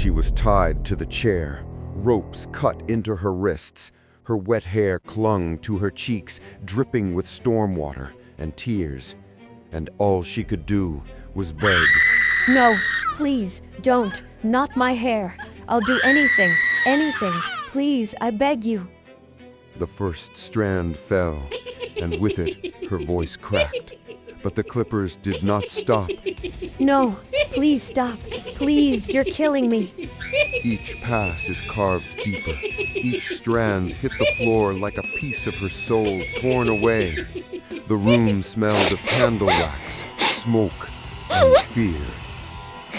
She was tied to the chair, ropes cut into her wrists. Her wet hair clung to her cheeks, dripping with storm water and tears. And all she could do was beg. No, please, don't. Not my hair. I'll do anything, anything. Please, I beg you. The first strand fell, and with it, her voice cracked. But the clippers did not stop. No, please stop. Please, you're killing me. Each pass is carved deeper. Each strand hit the floor like a piece of her soul torn away. The room smelled of candle wax, smoke, and fear.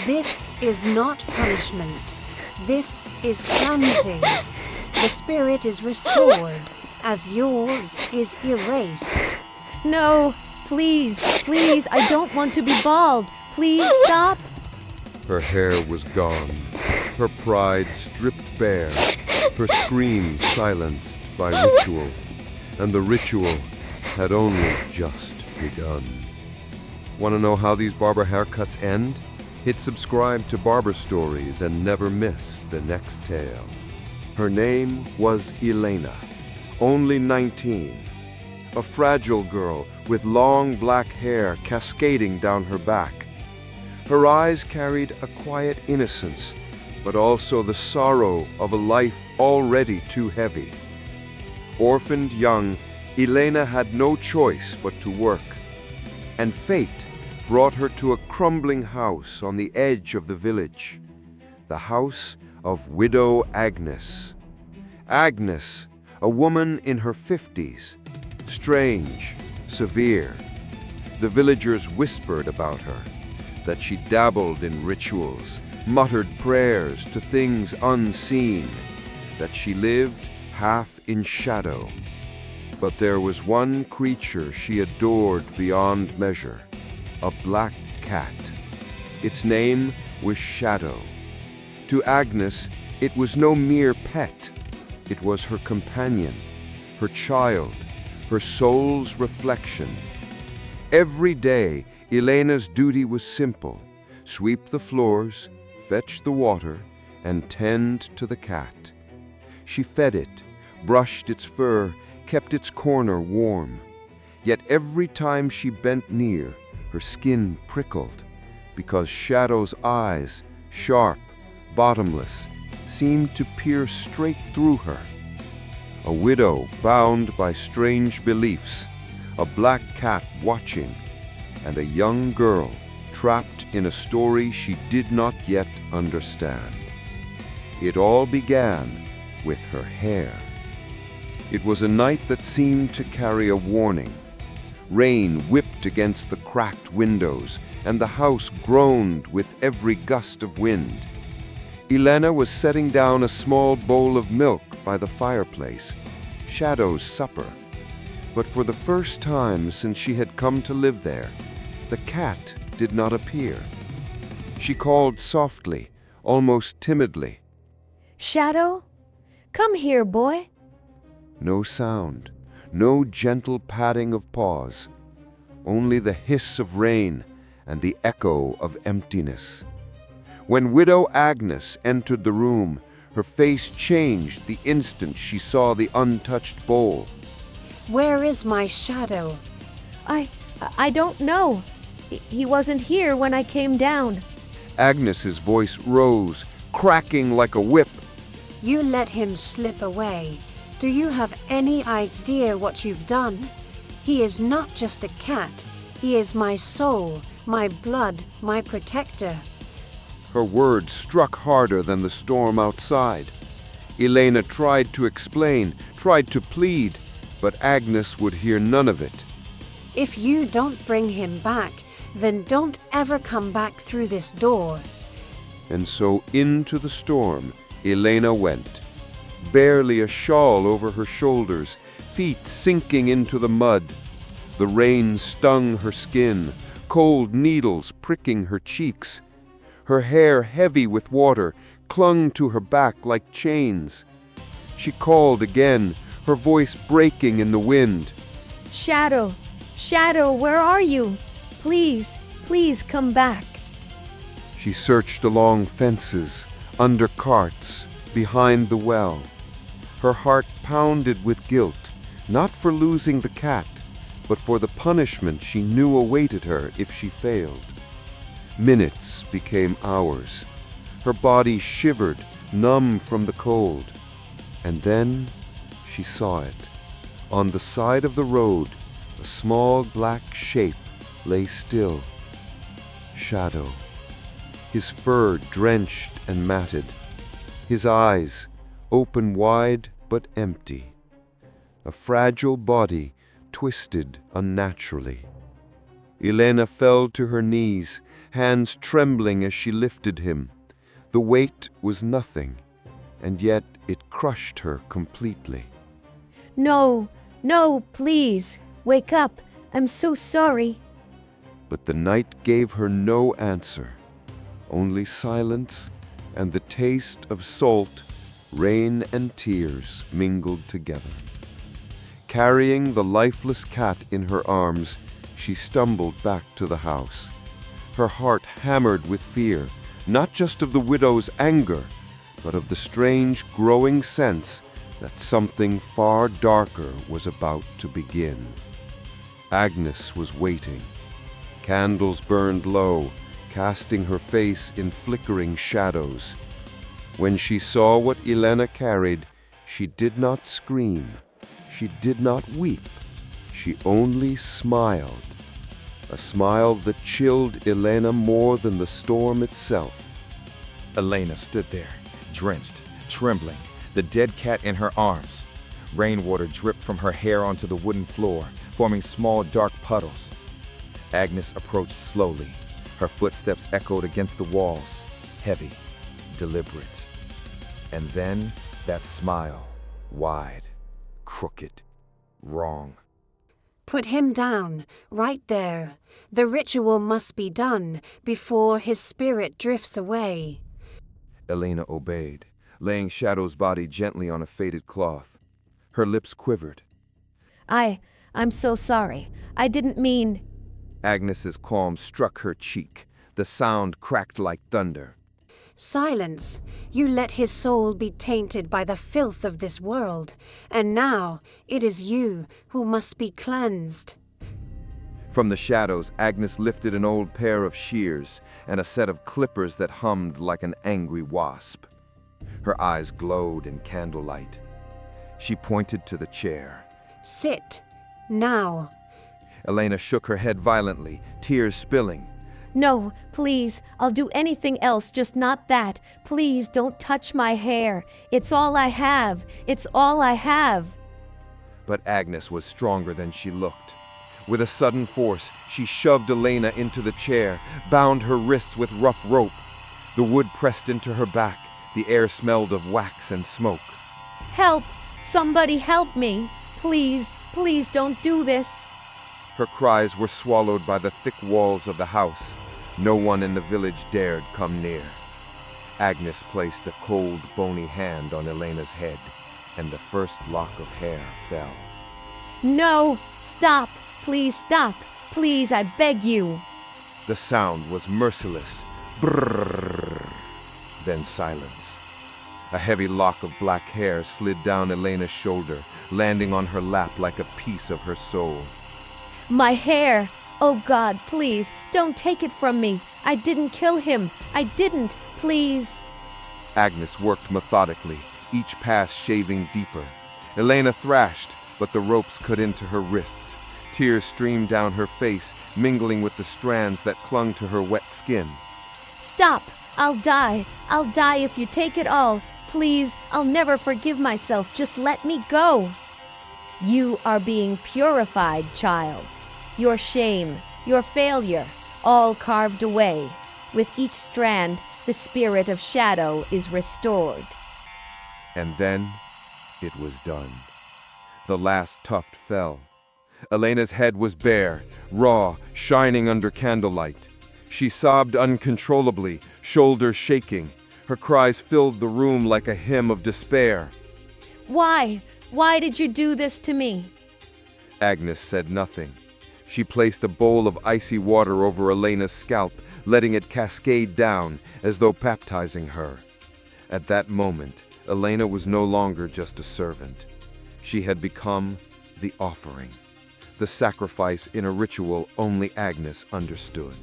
This is not punishment. This is cleansing. The spirit is restored, as yours is erased. No, please, please, I don't want to be bald. Please stop. Her hair was gone, her pride stripped bare, her screams silenced by ritual, and the ritual had only just begun. Want to know how these barber haircuts end? Hit subscribe to Barber Stories and never miss the next tale. Her name was Elena, only 19, a fragile girl with long black hair cascading down her back. Her eyes carried a quiet innocence, but also the sorrow of a life already too heavy. Orphaned young, Elena had no choice but to work, and fate brought her to a crumbling house on the edge of the village, the house of Widow Agnes. Agnes, a woman in her 50s, strange, severe. The villagers whispered about her, that she dabbled in rituals, muttered prayers to things unseen, that she lived half in shadow. But there was one creature she adored beyond measure, a black cat. Its name was Shadow. To Agnes, it was no mere pet. It was her companion, her child, her soul's reflection. Every day, Elena's duty was simple: sweep the floors, fetch the water, and tend to the cat. She fed it, brushed its fur, kept its corner warm. Yet every time she bent near, her skin prickled, because Shadow's eyes, sharp, bottomless, seemed to pierce straight through her. A widow bound by strange beliefs, a black cat watching, and a young girl trapped in a story she did not yet understand. It all began with her hair. It was a night that seemed to carry a warning. Rain whipped against the cracked windows, and the house groaned with every gust of wind. Elena was setting down a small bowl of milk by the fireplace, Shadow's supper. But for the first time since she had come to live there, the cat did not appear. She called softly, almost timidly. Shadow, come here, boy. No sound, no gentle patting of paws, only the hiss of rain and the echo of emptiness. When Widow Agnes entered the room, her face changed the instant she saw the untouched bowl. Where is my Shadow? I don't know. He wasn't here when I came down. Agnes's voice rose, cracking like a whip. You let him slip away. Do you have any idea what you've done? He is not just a cat. He is my soul, my blood, my protector. Her words struck harder than the storm outside. Elena tried to explain, tried to plead, but Agnes would hear none of it. If you don't bring him back, then don't ever come back through this door. And so into the storm Elena went, barely a shawl over her shoulders, feet sinking into the mud. The rain stung her skin, cold needles pricking her cheeks. Her hair, heavy with water, clung to her back like chains. She called again, her voice breaking in the wind. Shadow, Shadow, where are you? Please, please come back. She searched along fences, under carts, behind the well. Her heart pounded with guilt, not for losing the cat, but for the punishment she knew awaited her if she failed. Minutes became hours. Her body shivered, numb from the cold. And then she saw it. On the side of the road, a small black shape lay still. Shadow. His fur drenched and matted. His eyes open wide but empty. A fragile body twisted unnaturally. Elena fell to her knees, hands trembling as she lifted him. The weight was nothing, and yet it crushed her completely. No, no, please, wake up. I'm so sorry. But the night gave her no answer, only silence and the taste of salt, rain and tears mingled together. Carrying the lifeless cat in her arms, she stumbled back to the house. Her heart hammered with fear, not just of the widow's anger, but of the strange growing sense that something far darker was about to begin. Agnes was waiting. Candles burned low, casting her face in flickering shadows. When she saw what Elena carried, she did not scream. She did not weep. She only smiled. A smile that chilled Elena more than the storm itself. Elena stood there, drenched, trembling, the dead cat in her arms. Rainwater dripped from her hair onto the wooden floor, forming small dark puddles. Agnes approached slowly. Her footsteps echoed against the walls, heavy, deliberate. And then that smile, wide, crooked, wrong. Put him down, right there. The ritual must be done before his spirit drifts away. Elena obeyed, laying Shadow's body gently on a faded cloth. Her lips quivered. I'm so sorry. I didn't mean... Agnes's calm struck her cheek. The sound cracked like thunder. Silence. You let his soul be tainted by the filth of this world, and now it is you who must be cleansed. From the shadows, Agnes lifted an old pair of shears and a set of clippers that hummed like an angry wasp. Her eyes glowed in candlelight. She pointed to the chair. Sit. Now. Elena shook her head violently, tears spilling. No, please, I'll do anything else, just not that. Please don't touch my hair. It's all I have. It's all I have. But Agnes was stronger than she looked. With a sudden force, she shoved Elena into the chair, bound her wrists with rough rope. The wood pressed into her back. The air smelled of wax and smoke. Help! Somebody help me! Please, please don't do this. Her cries were swallowed by the thick walls of the house. No one in the village dared come near. Agnes placed a cold, bony hand on Elena's head, and the first lock of hair fell. No! Stop! Please stop! Please, I beg you! The sound was merciless. Brrrr. Then silence. A heavy lock of black hair slid down Elena's shoulder, landing on her lap like a piece of her soul. My hair! Oh God, please, don't take it from me. I didn't kill him. I didn't. Please. Agnes worked methodically, each pass shaving deeper. Elena thrashed, but the ropes cut into her wrists. Tears streamed down her face, mingling with the strands that clung to her wet skin. Stop! I'll die. I'll die if you take it all. Please, I'll never forgive myself. Just let me go. You are being purified, child. Your shame, your failure, all carved away. With each strand, the spirit of shadow is restored. And then, it was done. The last tuft fell. Elena's head was bare, raw, shining under candlelight. She sobbed uncontrollably, shoulders shaking. Her cries filled the room like a hymn of despair. Why? Why did you do this to me? Agnes said nothing. She placed a bowl of icy water over Elena's scalp, letting it cascade down as though baptizing her. At that moment, Elena was no longer just a servant. She had become the offering, the sacrifice in a ritual only Agnes understood.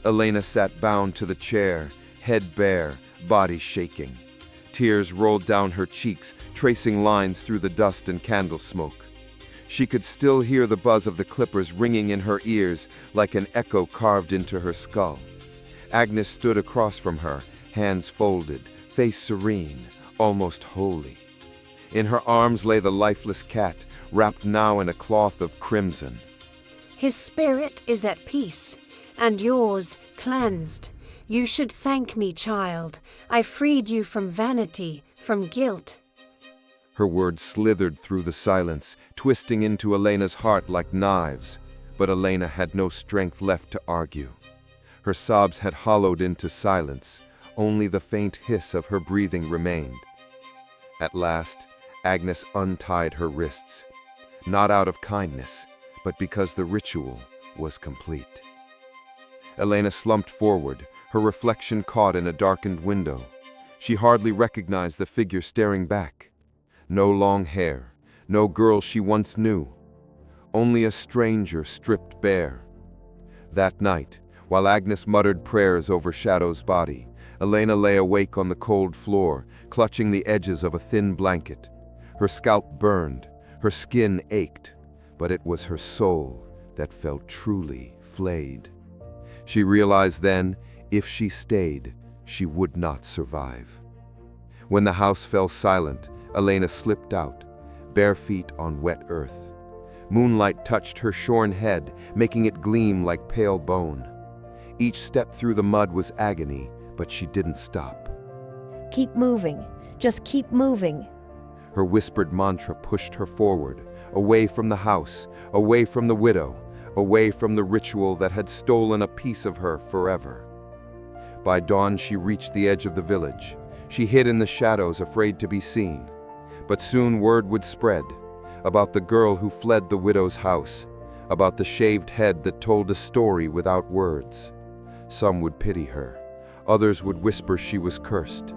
Elena sat bound to the chair, head bare, body shaking. Tears rolled down her cheeks, tracing lines through the dust and candle smoke. She could still hear the buzz of the clippers ringing in her ears like an echo carved into her skull. Agnes stood across from her, hands folded, face serene, almost holy. In her arms lay the lifeless cat, wrapped now in a cloth of crimson. His spirit is at peace, and yours cleansed. You should thank me, child. I freed you from vanity, from guilt. Her words slithered through the silence, twisting into Elena's heart like knives, but Elena had no strength left to argue. Her sobs had hollowed into silence, only the faint hiss of her breathing remained. At last, Agnes untied her wrists, not out of kindness, but because the ritual was complete. Elena slumped forward, her reflection caught in a darkened window. She hardly recognized the figure staring back. No long hair, no girl she once knew, only a stranger stripped bare. That night, while Agnes muttered prayers over Shadow's body, Elena lay awake on the cold floor, clutching the edges of a thin blanket. Her scalp burned, her skin ached, but it was her soul that felt truly flayed. She realized then, if she stayed, she would not survive. When the house fell silent, Elena slipped out, bare feet on wet earth. Moonlight touched her shorn head, making it gleam like pale bone. Each step through the mud was agony, but she didn't stop. Keep moving. Just keep moving. Her whispered mantra pushed her forward, away from the house, away from the widow, away from the ritual that had stolen a piece of her forever. By dawn, she reached the edge of the village. She hid in the shadows, afraid to be seen. But soon word would spread about the girl who fled the widow's house, about the shaved head that told a story without words. Some would pity her, others would whisper she was cursed.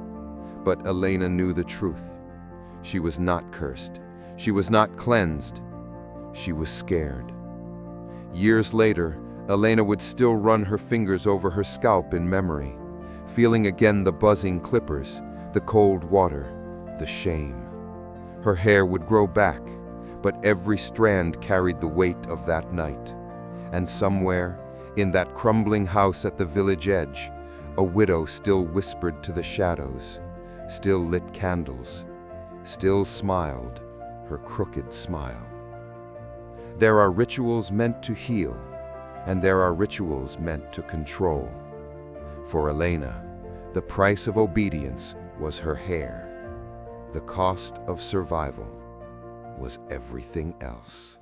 But Elena knew the truth. She was not cursed. She was not cleansed. She was scared. Years later, Elena would still run her fingers over her scalp in memory, feeling again the buzzing clippers, the cold water, the shame. Her hair would grow back, but every strand carried the weight of that night. And somewhere, in that crumbling house at the village edge, a widow still whispered to the shadows, still lit candles, still smiled her crooked smile. There are rituals meant to heal, and there are rituals meant to control. For Elena, the price of obedience was her hair. The cost of survival was everything else.